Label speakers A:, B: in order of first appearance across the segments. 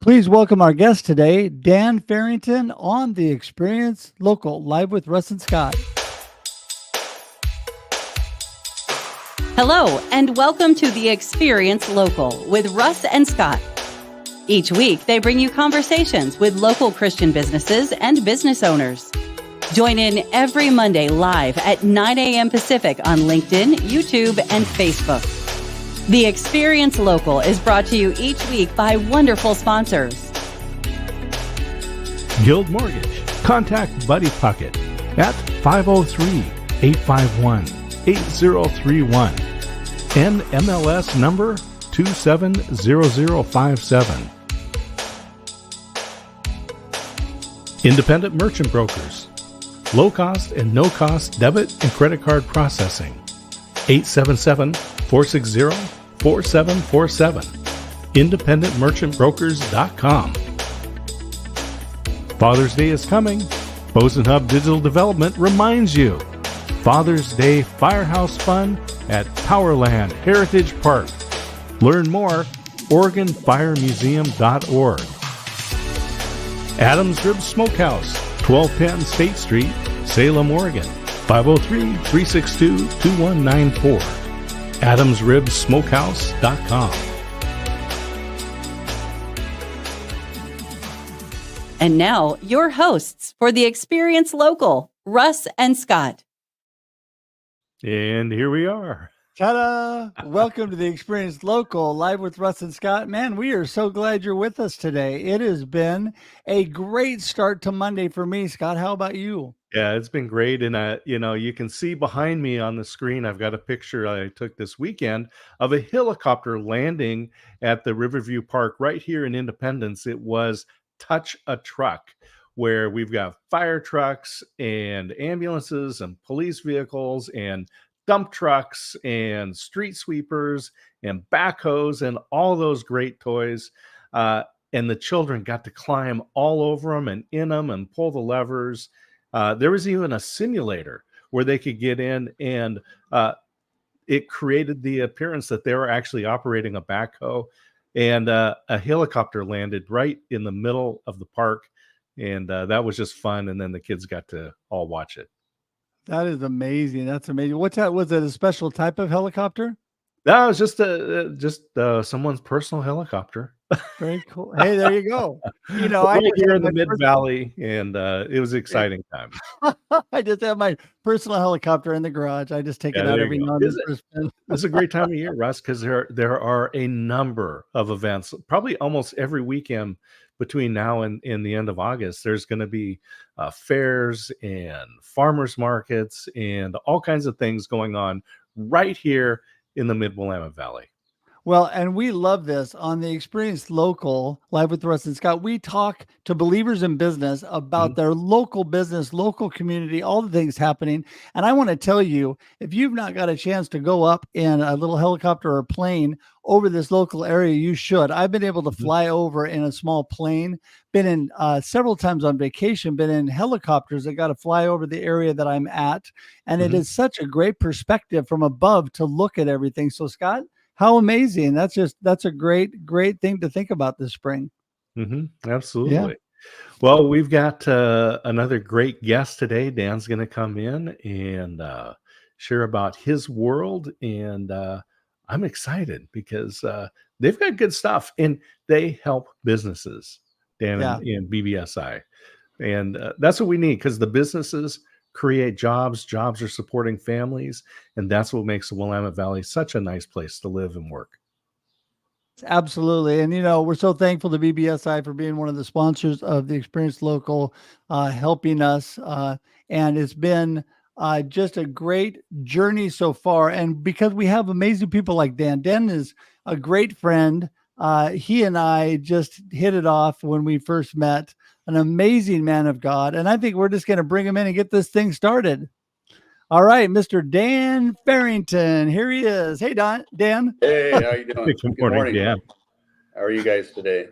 A: Please welcome our guest today, Dan Farrington on the Experience Local, live with Russ and Scott.
B: Hello, and welcome to the Experience Local with Russ and Scott. Each week, they bring you conversations with local Christian businesses and business owners. Join in every Monday live at 9 a.m. Pacific on LinkedIn, YouTube, and Facebook. The Experience Local is brought to you each week by wonderful sponsors.
C: Guild Mortgage. Contact Buddy Puckett at 503-851-8031. NMLS number 270057. Independent Merchant Brokers. Low cost and no cost debit and credit card processing. 877-460-4747. IndependentMerchantBrokers.com. Father's Day is coming. Boson Hub Digital Development reminds you. Father's Day Firehouse Fun at Powerland Heritage Park. Learn more, OregonFireMuseum.org. Adams Rib Smokehouse, 1210 State Street, Salem, Oregon, 503-362-2194. AdamsRibSmokehouse.com.
B: And now, your hosts for the Experience Local, Russ and Scott.
C: And here we are.
A: Ta-da! Welcome to the Experience Local, live with Russ and Scott. Man, we are so glad you're with us today. It has been a great start to Monday for me, Scott. How about you?
C: Yeah, it's been great. And, you can see behind me on the screen, I've got a picture I took this weekend of a helicopter landing at the Riverview Park right here in Independence. It was Touch a Truck, where we've got fire trucks and ambulances and police vehicles and dump trucks and street sweepers and backhoes and all those great toys. And the children got to climb all over them and in them and pull the levers. There was even a simulator where they could get in, and it created the appearance that they were actually operating a backhoe. And a helicopter landed right in the middle of the park. And that was just fun. And then the kids got to all watch it.
A: That is amazing. That's amazing. What's that? Was it a special type of helicopter?
C: No, it was just someone's personal helicopter.
A: Very cool. Hey, there you go. I
C: Right
A: just
C: here
A: have
C: in the
A: my
C: Mid Valley, and it was an exciting time.
A: I just have my personal helicopter in the garage. I just take it
C: Yeah,
A: out
C: there
A: every
C: you go.
A: now and then for a spin.
C: It's a great time of year, Russ, because there are a number of events, probably almost every weekend between now and the end of August. There's going to be fairs and farmers markets and all kinds of things going on right here in the Mid Willamette Valley.
A: Well, and we love this on the Experience Local, live with Russ and Scott. We talk to believers in business about their local business, local community, all the things happening. And I want to tell you, if you've not got a chance to go up in a little helicopter or plane over this local area, you should. I've been able to fly over in a small plane, been in several times on vacation, been in helicopters that got to fly over the area that I'm at. And it is such a great perspective from above to look at everything. So, Scott, how amazing. That's a great thing to think about this spring.
C: Absolutely.
A: Yeah.
C: Well, we've got another great guest today. Dan's going to come in and share about his world. And I'm excited because they've got good stuff and they help businesses, Dan and BBSI. And that's what we need, because the businesses create jobs. Jobs are supporting families. And that's what makes the Willamette Valley such a nice place to live and work.
A: Absolutely. And, we're so thankful to BBSI for being one of the sponsors of the Experience Local, helping us. And it's been just a great journey so far. And because we have amazing people like Dan. Dan is a great friend. He and I just hit it off when we first met. An amazing man of God. And I think we're just going to bring him in and get this thing started. All right, Mr. Dan Farrington. Here he is. Hey, Dan.
D: Hey, how you doing?
C: Good morning, Dan.
D: How are you guys today?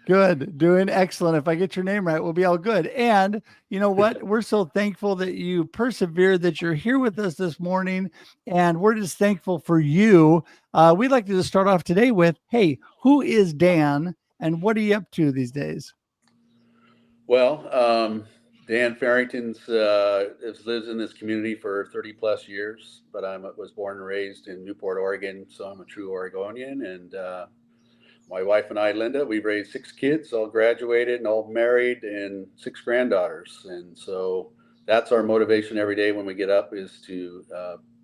A: Good. Doing excellent. If I get your name right, we'll be all good. And you know what? We're so thankful that you persevered, that you're here with us this morning. And we're just thankful for you. We'd like to just start off today with, hey, who is Dan? And what are you up to these days?
D: Well, Dan Farrington's lives in this community for 30 plus years, but I was born and raised in Newport, Oregon, so I'm a true Oregonian. And my wife and I, Linda, we've raised 6 kids, all graduated and all married, and 6 granddaughters. And so that's our motivation every day when we get up, is to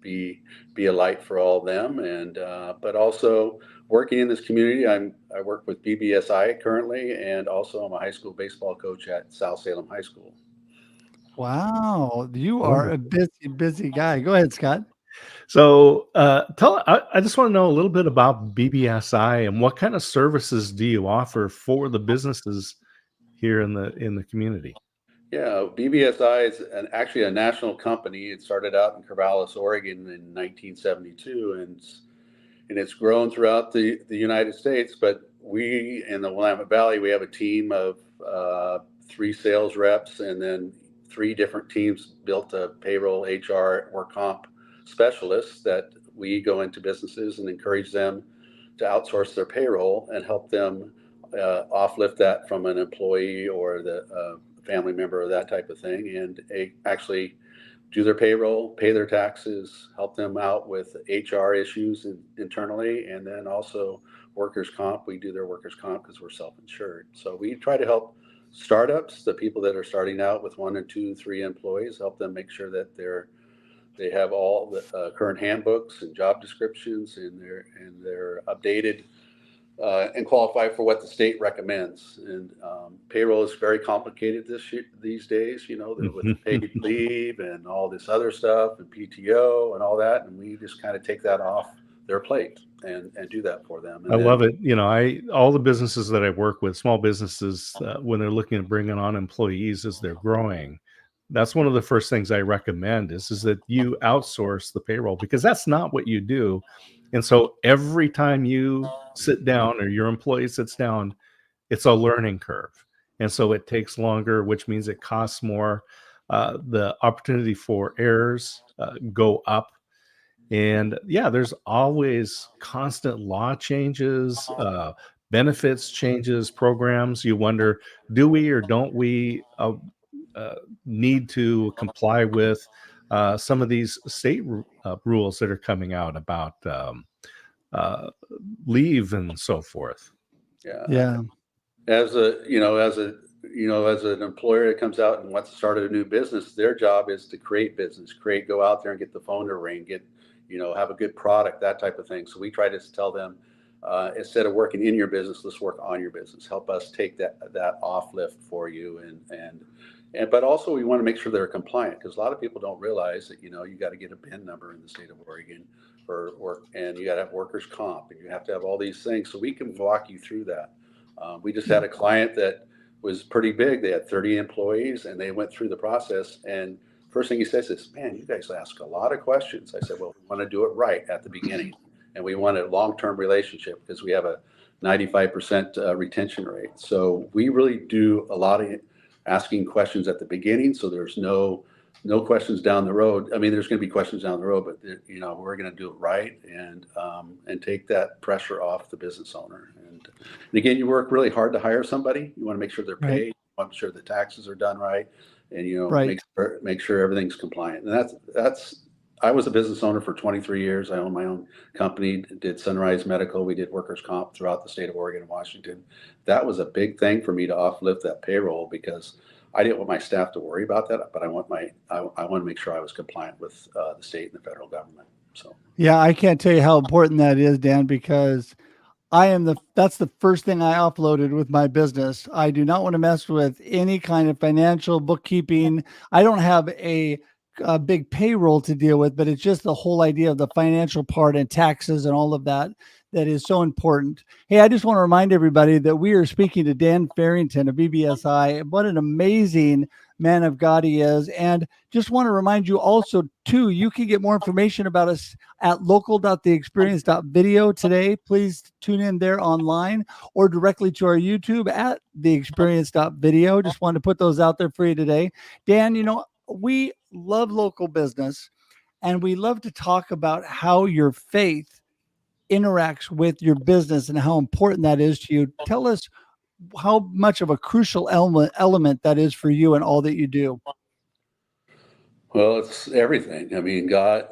D: be a light for all of them. And but also working in this community, I work with BBSI currently, and also I'm a high school baseball coach at South Salem High School.
A: Wow, you are a busy guy. Go ahead, Scott.
C: So I just want to know a little bit about BBSI and what kind of services do you offer for the businesses here in the community?
D: Yeah, BBSI is actually a national company. It started out in Corvallis, Oregon in 1972, and it's grown throughout the United States. But we in the Willamette Valley, we have a team of 3 sales reps, and then 3 different teams built a payroll, HR, work comp specialists that we go into businesses and encourage them to outsource their payroll and help them offlift that from an employee or the family member or that type of thing, and actually do their payroll, pay their taxes, help them out with HR issues internally, and then also workers' comp. We do their workers' comp because we're self-insured. So we try to help startups, the people that are starting out with 1 or 2, 3 employees, help them make sure that they have all the current handbooks and job descriptions, and they're updated and qualify for what the state recommends. And payroll is very complicated these days, with the paid leave and all this other stuff and PTO and all that. And we just kind of take that off their plate and do that for them. And
C: I love it. All the businesses that I work with, small businesses, when they're looking at bringing on employees as they're growing, that's one of the first things I recommend is that you outsource the payroll, because that's not what you do. And so every time you sit down or your employee sits down, it's a learning curve. And so it takes longer, which means it costs more. The opportunity for errors go up. And yeah, there's always constant law changes, benefits changes, programs. You wonder, do we or don't we need to comply with some of these state rules that are coming out about leave and so forth?
A: Yeah.
D: As an employer that comes out and wants to start a new business, their job is to create business, go out there and get the phone to ring, have a good product, that type of thing. So we try to tell them, instead of working in your business, let's work on your business. Help us take that off lift for you, but also we want to make sure they're compliant, because a lot of people don't realize that you got to get a BIN number in the state of Oregon for work, and you got to have workers' comp, and you have to have all these things. So we can walk you through that. We just had a client that was pretty big. They had 30 employees, and they went through the process. And first thing he says is, "Man, you guys ask a lot of questions." I said, "Well, we want to do it right at the beginning, and we want a long-term relationship because we have a 95% retention rate. So we really do a lot of asking questions at the beginning, so there's no questions down the road. I mean, there's going to be questions down the road, but we're going to do it right and take that pressure off the business owner. And again, you work really hard to hire somebody. You want to make sure they're paid.
A: Right.
D: You want to make sure the taxes are done right, and
A: Right.
D: make sure everything's compliant. And that's. I was a business owner for 23 years. I owned my own company, did Sunrise Medical. We did workers' comp throughout the state of Oregon and Washington. That was a big thing for me to offlift that payroll, because I didn't want my staff to worry about that, but I want to make sure I was compliant with the state and the federal government. So
A: Yeah, I can't tell you how important that is, Dan, because that's the first thing I offloaded with my business. I do not want to mess with any kind of financial bookkeeping. I don't have a big payroll to deal with, but it's just the whole idea of the financial part and taxes and all of that is so important. Hey, I just want to remind everybody that we are speaking to Dan Farrington of BBSI. What an amazing man of God he is. And just want to remind you also, too, you can get more information about us at local.theexperience.video today. Please tune in there online or directly to our YouTube at theexperience.video. Just wanted to put those out there for you today. Dan, we love local business, and we love to talk about how your faith interacts with your business and how important that is to you. Tell us how much of a crucial element that is for you and all that you do.
D: Well, it's everything. I mean, God,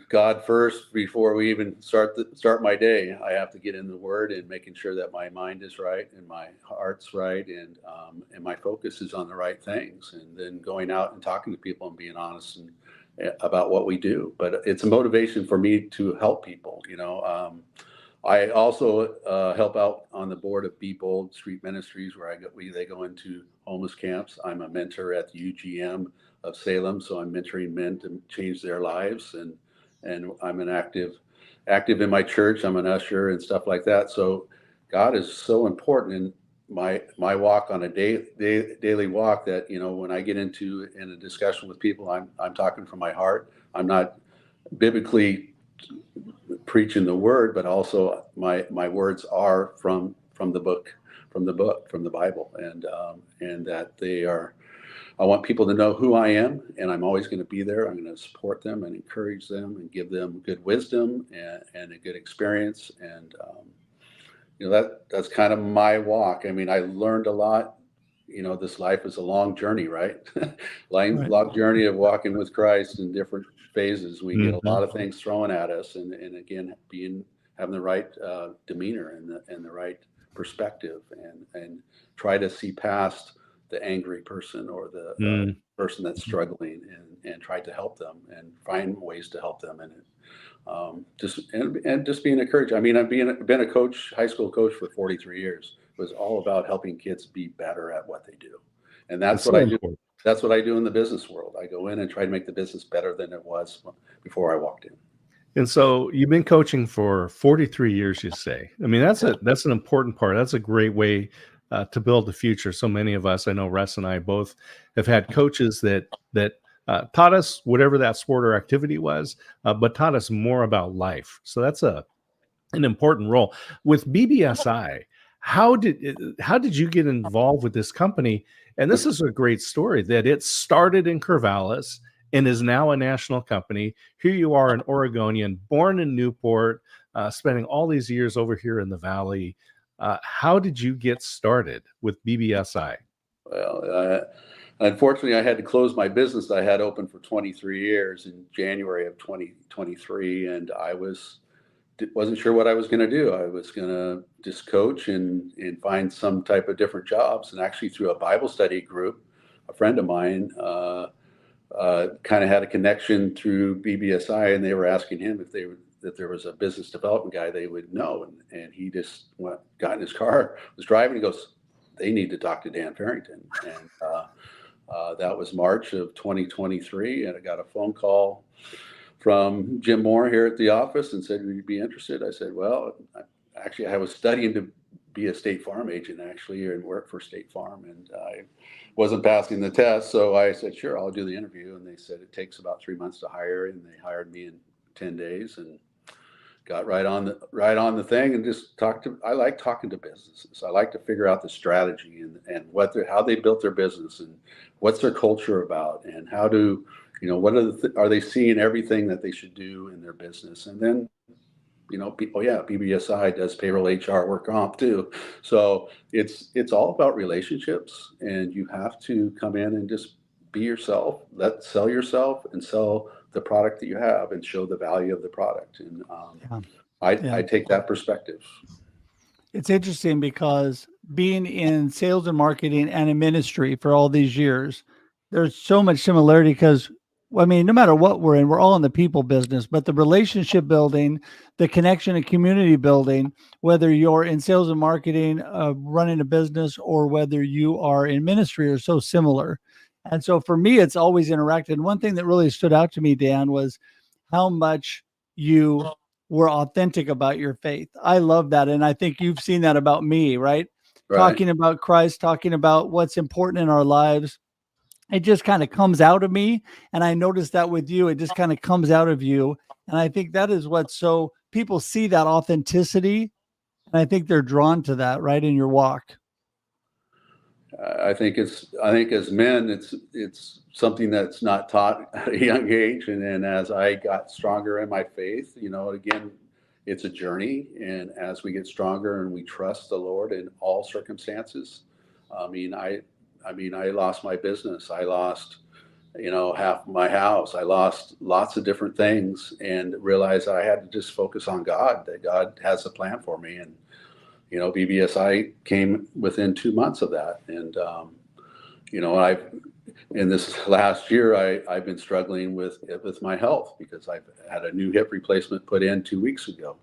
D: God first before we even start my day. I have to get in the Word and making sure that my mind is right and my heart's right, and my focus is on the right things. And then going out and talking to people and being honest and about what we do. But it's a motivation for me to help people. I also help out on the board of Be Bold Street Ministries, where they go into homeless camps. I'm a mentor at the UGM of Salem, so I'm mentoring men to change their lives, and I'm an active in my church. I'm an usher and stuff like that. So God is so important in my walk on a daily walk, that when I get in a discussion with people, I'm talking from my heart. I'm not biblically preaching the word, but also my words are from the Bible, and that they are. I want people to know who I am, and I'm always going to be there. I'm going to support them and encourage them and give them good wisdom and a good experience. And that's kind of my walk. I mean, I learned a lot. This life is a long journey, right? Long journey of walking with Christ in different phases. We get a lot of things thrown at us, and again, having the right demeanor and the right perspective, and try to see past the angry person or the person that's struggling, and try to help them and find ways to help them, and just being encouraged. I mean, I've been a coach, high school coach for 43 years. It was all about helping kids be better at what they do, and that's what I do. That's what I do in the business world. I go in and try to make the business better than it was before I walked in.
C: And so you've been coaching for 43 years, you say. I mean, that's an important part. That's a great way to build the future. So many of us, I know Russ and I both have had coaches that taught us whatever that sport or activity was, but taught us more about life. So that's an important role. With BBSI, how did you get involved with this company? And this is a great story that it started in Corvallis and is now a national company. Here you are, an Oregonian, born in Newport, spending all these years over here in the Valley. How did you get started with BBSI?
D: Well, unfortunately, I had to close my business that I had open for 23 years in January of 2023, and I wasn't sure what I was going to do. I was going to just coach and find some type of different jobs. And actually, through a Bible study group, a friend of mine kind of had a connection through BBSI, and they were asking him if there was a business development guy they would know. And he just got in his car, was driving, he goes, "They need to talk to Dan Farrington." And that was March of 2023. And I got a phone call from Jim Moore here at the office and said, "Would you be interested?" I said, "Well, I was studying to be a State Farm agent actually, and work for State Farm, and I wasn't passing the test." So I said, "Sure, I'll do the interview." And they said it takes about 3 months to hire, and they hired me in 10 days and got right on the thing, and just I like talking to businesses. I like to figure out the strategy and how they built their business, and what's their culture about, and how do are they seeing everything that they should do in their business. And then BBSI does payroll, HR, work comp too. So it's all about relationships, and you have to come in and just be yourself, sell yourself, and sell the product that you have, and show the value of the product. And I take that perspective.
A: It's interesting because being in sales and marketing and in ministry for all these years, there's so much similarity because, I mean, no matter what we're in, we're all in the people business, but the relationship building, the connection and community building, whether you're in sales and marketing, running a business, or whether you are in ministry, are so similar. And so for me, it's always interacted. And one thing that really stood out to me, Dan, was how much you were authentic about your faith. I love that. And I think you've seen that about me, right? Talking about Christ, talking about what's important in our lives. It just kind of comes out of me. And I noticed that with you, it just kind of comes out of you. And I think that is so people see that authenticity. And I think they're drawn to that, right, in your walk.
D: I think as men, it's something that's not taught at a young age. And then as I got stronger in my faith, again, it's a journey. And as we get stronger and we trust the Lord in all circumstances, I lost my business. I lost, half my house. I lost lots of different things and realized I had to just focus on God, that God has a plan for me. And, BBSI came within 2 months of that. And, in this last year, I've been struggling with my health because I've had a new hip replacement put in 2 weeks ago.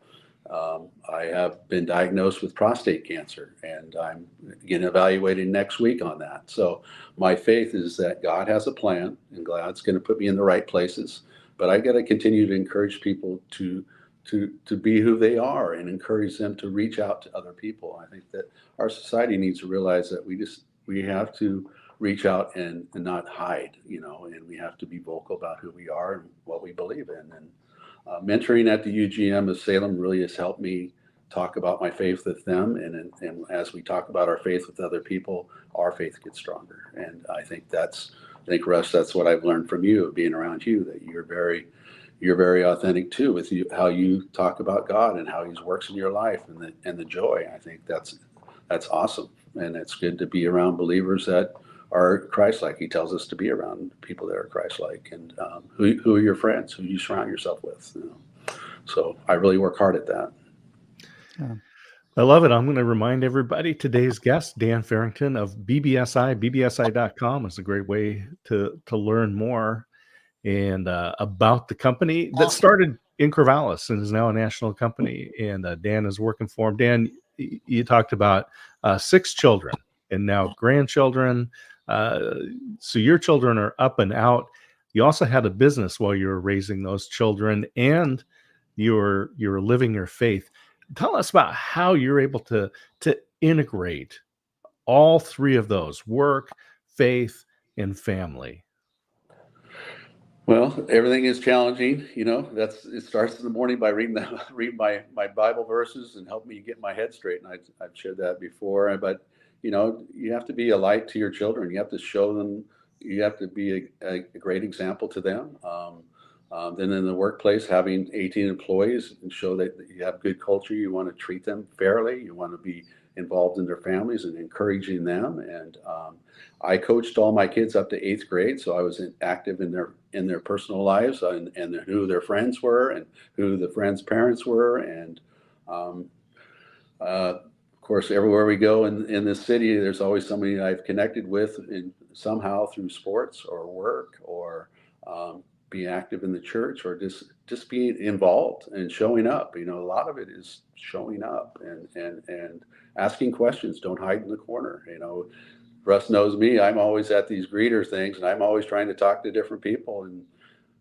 D: I have been diagnosed with prostate cancer, and I'm getting evaluated next week on that. So my faith is that God has a plan, and God's going to put me in the right places. But I got to continue to encourage people to be who they are and encourage them to reach out to other people. I think that our society needs to realize that we have to reach out and not hide, and we have to be vocal about who we are and what we believe in. And mentoring at the UGM of Salem really has helped me talk about my faith with them. And as we talk about our faith with other people, our faith gets stronger. And I think Russ, that's what I've learned from you, being around you, that you're very authentic too, with how you talk about God and how He works in your life and the joy. I think that's awesome. And it's good to be around believers that are Christ-like. He tells us to be around people that are Christ-like, and who are your friends, who you surround yourself with. So I really work hard at that.
A: Yeah.
C: I love it. I'm going to remind everybody, today's guest, Dan Farrington of BBSI, bbsi.com is a great way to learn more and about the company that started in Corvallis and is now a national company. And Dan is working for him. Dan, you talked about 6 children and now grandchildren. So your children are up and out. You also had a business while you were raising those children, and you're living your faith. Tell us about how you're able to integrate all 3 of those: work, faith, and family.
D: Well, everything is challenging. It starts in the morning by reading my Bible verses and help me get my head straight. And I've shared that before, but you have to be a light to your children. You have to show them. You have to be a great example to them. Then in the workplace, having 18 employees and show that you have good culture. You want to treat them fairly. You want to be involved in their families and encouraging them. And I coached all my kids up to 8th grade, so I was active in their personal lives and who their friends were and who the friends' parents were. And of course, everywhere we go in this city, there's always somebody I've connected with somehow through sports or work or being active in the church or just being involved and showing up. A lot of it is showing up and asking questions. Don't hide in the corner. Russ knows me. I'm always at these greeter things, and I'm always trying to talk to different people. And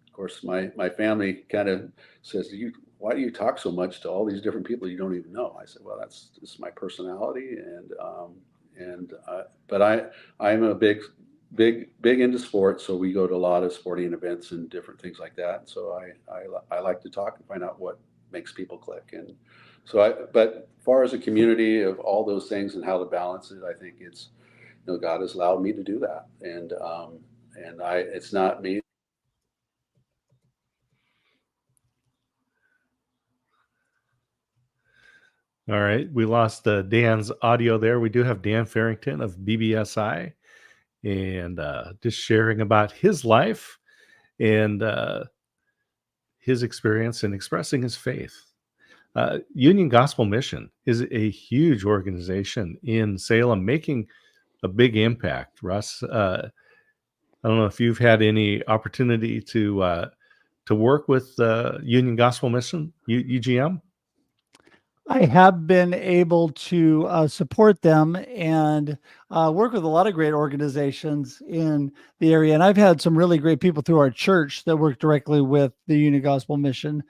D: of course, my family kind of says, why do you talk so much to all these different people you don't even know? I said, well, that's just my personality. But I'm a big into sports. So we go to a lot of sporting events and different things like that. So I like to talk and find out what makes people click. And so but as far as a community of all those things and how to balance it, I think it's, God has allowed me to do that. And it's not me.
C: All right. We lost Dan's audio there. We do have Dan Farrington of BBSI and just sharing about his life and his experience in expressing his faith. Union Gospel Mission is a huge organization in Salem, making a big impact. Russ, I don't know if you've had any opportunity to work with Union Gospel Mission, UGM.
A: I have been able to support them and work with a lot of great organizations in the area. And I've had some really great people through our church that work directly with the Union Gospel Mission.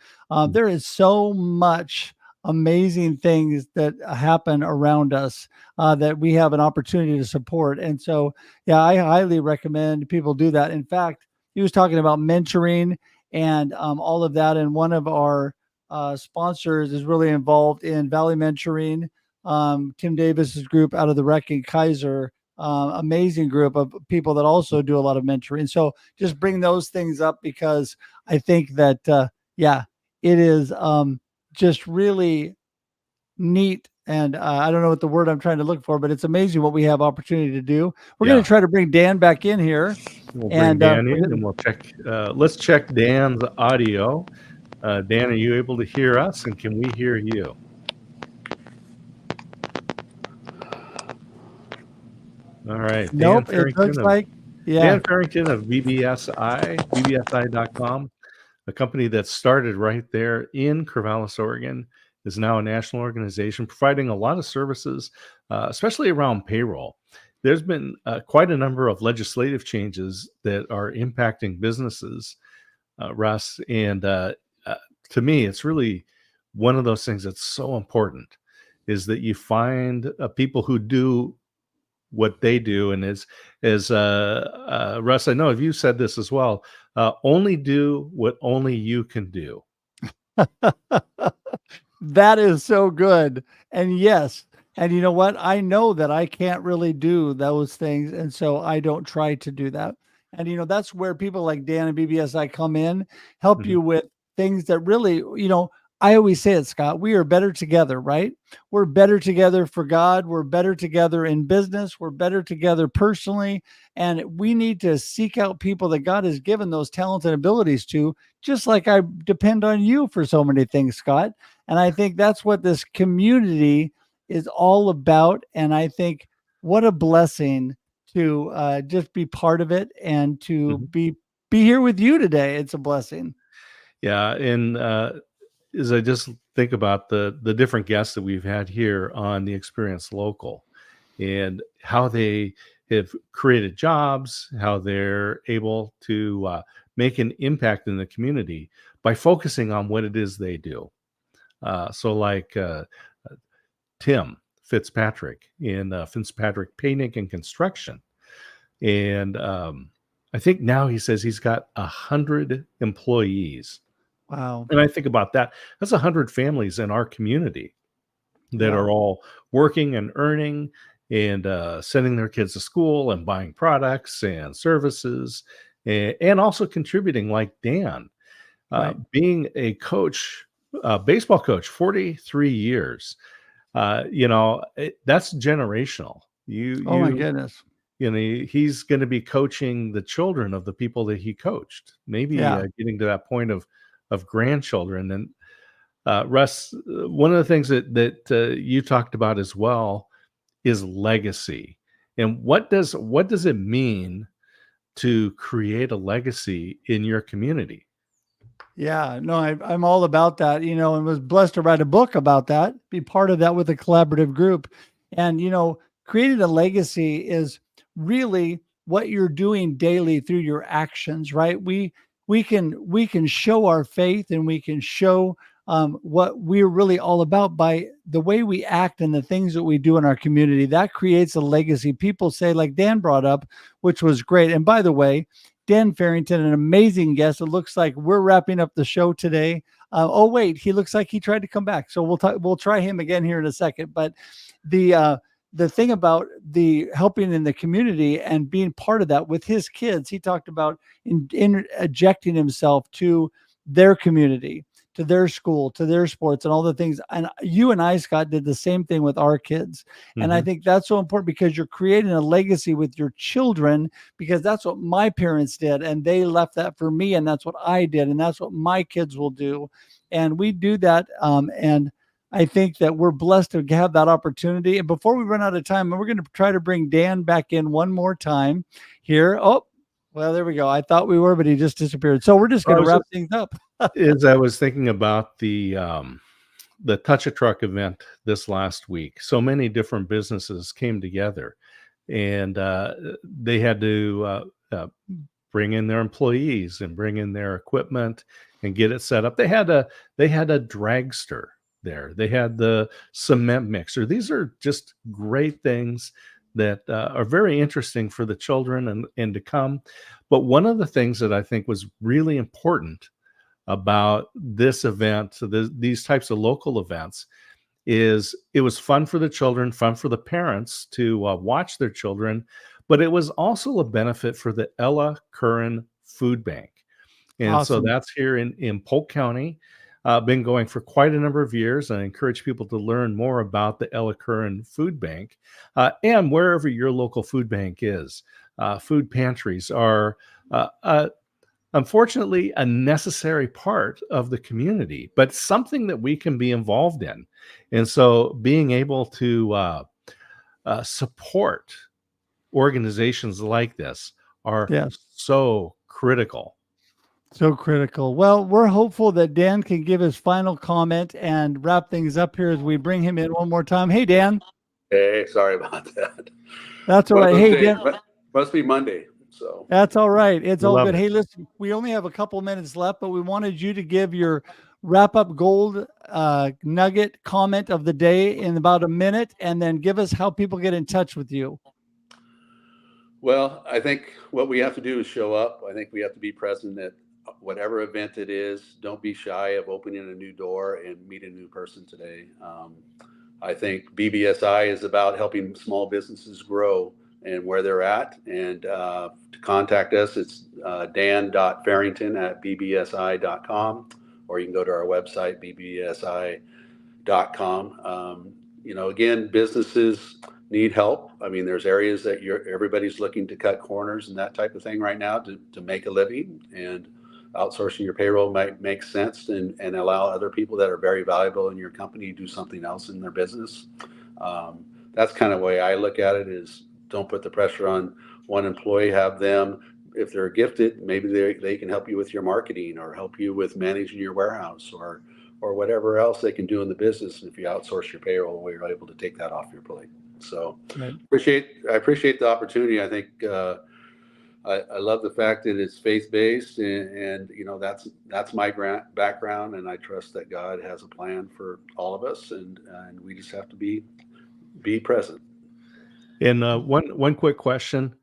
A: There is so much amazing things that happen around us that we have an opportunity to support. And so, yeah, I highly recommend people do that. In fact, he was talking about mentoring and all of that. And one of our sponsors is really involved in Valley Mentoring. Tim Davis's group out of the Wrecking Kaiser, amazing group of people that also do a lot of mentoring. So just bring those things up because I think that, it is just really neat. And I don't know what the word I'm trying to look for, but it's amazing what we have opportunity to do. We're going
C: Yeah.
A: to try to bring Dan back in here.
C: We'll bring
A: And
C: Dan in and we'll check. Let's check Dan's audio. Dan, are you able to hear us, and can we hear you? All right.
A: nope,
C: Dan
A: it looks
C: Farrington
A: like,
C: Dan Farrington of BBSI.com, a company that started right there in Corvallis, Oregon, is now a national organization providing a lot of services, especially around payroll. There's been quite a number of legislative changes that are impacting businesses, Russ. And to me, it's really one of those things that's so important is that you find people who do what they do. And as Russ, I know you said this as well, only do what only you can do.
A: That is so good. And yes, and you know what? I know that I can't really do those things. And so I don't try to do that. And, that's where people like Dan and BBSI come in, help you with things that really, I always say it, Scott, we are better together, right? We're better together for God. We're better together in business. We're better together personally. And we need to seek out people that God has given those talents and abilities to, just like I depend on you for so many things, Scott. And I think that's what this community is all about. And I think what a blessing to just be part of it and to be here with you today. It's a blessing.
C: Yeah. And as I just think about the different guests that we've had here on the Experience Local and how they have created jobs, how they're able to make an impact in the community by focusing on what it is they do. So like Tim Fitzpatrick in Fitzpatrick Painting and Construction. And I think now he says he's got 100 employees.
A: Wow.
C: And I think about that. That's 100 families in our community that are all working and earning and sending their kids to school and buying products and services and also contributing like Dan, being a coach, baseball coach, 43 years. That's generational.
A: Oh my goodness.
C: He's going to be coaching the children of the people that he coached, maybe getting to that point of grandchildren. And Russ, one of the things that you talked about as well is legacy. And what does it mean to create a legacy in your community?
A: Yeah, no, I'm all about that, and was blessed to write a book about that, be part of that with a collaborative group. And, creating a legacy is really what you're doing daily through your actions, right? We can show our faith and we can show what we're really all about by the way we act and the things that we do in our community. That creates a legacy. People say, like Dan brought up, which was great. And by the way, Dan Farrington, an amazing guest. It looks like we're wrapping up the show today. Oh wait, he looks like he tried to come back. So we'll try him again here in a second. But the thing about the helping in the community and being part of that with his kids, he talked about injecting himself to their community, to their school, to their sports and all the things. And you and I, Scott, did the same thing with our kids. And I think that's so important because you're creating a legacy with your children, because that's what my parents did. And they left that for me. And that's what I did. And that's what my kids will do. And we do that. And I think that we're blessed to have that opportunity. And before we run out of time, we're going to try to bring Dan back in one more time here. Oh, well, there we go. I thought we were, but he just disappeared. So we're just going to wrap things up.
C: As I was thinking about the Touch a Truck event this last week, so many different businesses came together, and they had to bring in their employees and bring in their equipment and get it set up. They had a dragster there. They had the cement mixer. These are just great things that are very interesting for the children and to come. But one of the things that I think was really important about this event, so these types of local events, is it was fun for the children, fun for the parents to watch their children, but it was also a benefit for the Ella Curran Food Bank. And awesome. So that's here in Polk County. been going for quite a number of years. I encourage people to learn more about the Ella Curran Food Bank, and wherever your local food bank is. Food pantries are unfortunately a necessary part of the community, but something that we can be involved in. And so being able to support organizations like this are so critical.
A: So critical. Well, we're hopeful that Dan can give his final comment and wrap things up here as we bring him in one more time. Hey, Dan.
D: Hey, sorry about that.
A: That's all right. Hey, Dan.
D: Must be Monday. So
A: that's all right. It's all good.
C: it.
A: Hey, listen, we only have a couple minutes left, but we wanted you to give your wrap-up gold nugget comment of the day in about a minute, and then give us how people get in touch with you.
D: Well, I think what we have to do is show up. I think we have to be present at whatever event it is. Don't be shy of opening a new door and meet a new person today. I think BBSI is about helping small businesses grow and where they're at. And to contact us, it's dan.farrington@bbsi.com, or you can go to our website, bbsi.com. Again, businesses need help. I mean, there's areas that everybody's looking to cut corners and that type of thing right now to make a living, and outsourcing your payroll might make sense and allow other people that are very valuable in your company to do something else in their business. That's kind of the way I look at it, is don't put the pressure on one employee. Have them, if they're gifted, maybe they can help you with your marketing or help you with managing your warehouse or whatever else they can do in the business. And if you outsource your payroll, you're able to take that off your plate. So I appreciate the opportunity. I think I love the fact that it's faith-based, and that's my background, and I trust that God has a plan for all of us, and we just have to be present.
C: And one quick question: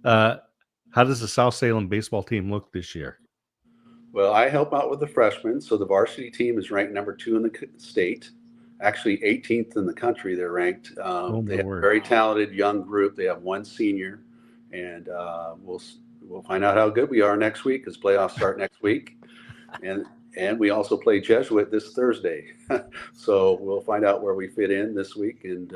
C: how does the South Salem baseball team look this year?
D: Well, I help out with the freshmen, so the varsity team is ranked number 2 in the state. Actually, 18th in the country. They're ranked. They have a very talented young group. They have one senior, and we'll find out how good we are next week, because playoffs start next week, and we also play Jesuit this Thursday. So we'll find out where we fit in this week, and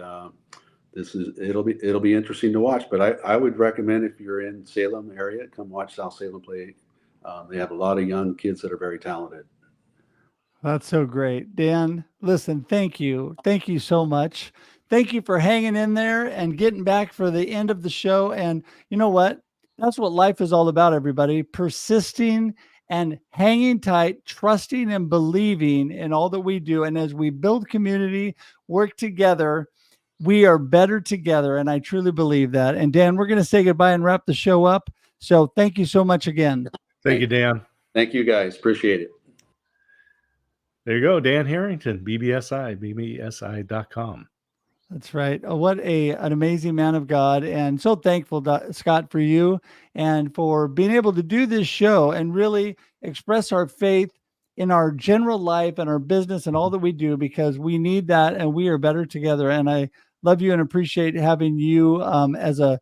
D: it'll be interesting to watch. But I would recommend, if you're in Salem area, come watch South Salem play. They have a lot of young kids that are very talented.
A: That's so great. Dan, listen, thank you. Thank you so much. Thank you for hanging in there and getting back for the end of the show. And you know what? That's what life is all about, everybody. Persisting and hanging tight, trusting and believing in all that we do. And as we build community, work together, we are better together. And I truly believe that. And Dan, we're going to say goodbye and wrap the show up. So thank you so much again.
C: Thank you, Dan.
D: Thank you, guys. Appreciate it.
C: There you go, Dan Farrington, bbsi.com.
A: That's right. Oh, what an amazing man of God. And so thankful, Scott, for you and for being able to do this show and really express our faith in our general life and our business and all that we do, because we need that and we are better together. And I love you and appreciate having you as a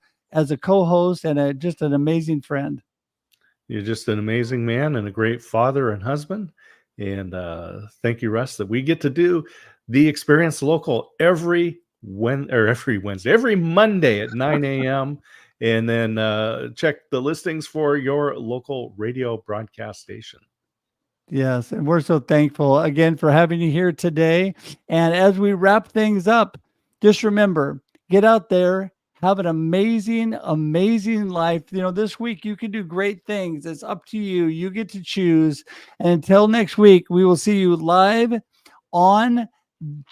A: co-host and just an amazing friend.
C: You're just an amazing man and a great father and husband. And thank you, Russ, that we get to do the Experience Local every Monday at 9 a.m. And then check the listings for your local radio broadcast station.
A: Yes, and we're so thankful again for having you here today. And as we wrap things up, just remember, get out there, have an amazing, amazing life. This week you can do great things. It's up to you. You get to choose. And until next week, we will see you live on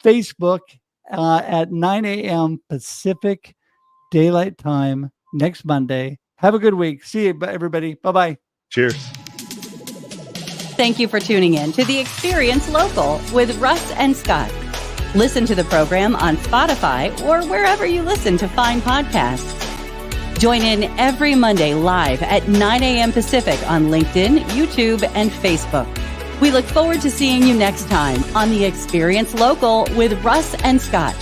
A: Facebook at 9 a.m. Pacific Daylight Time next Monday. Have a good week. See you, everybody. Bye-bye.
C: Cheers.
B: Thank you for tuning in to the Experience Local with Russ and Scott. Listen to the program on Spotify or wherever you listen to find podcasts. Join in every Monday live at 9 a.m. Pacific on LinkedIn, YouTube, and Facebook. We look forward to seeing you next time on the Experience Local with Russ and Scott.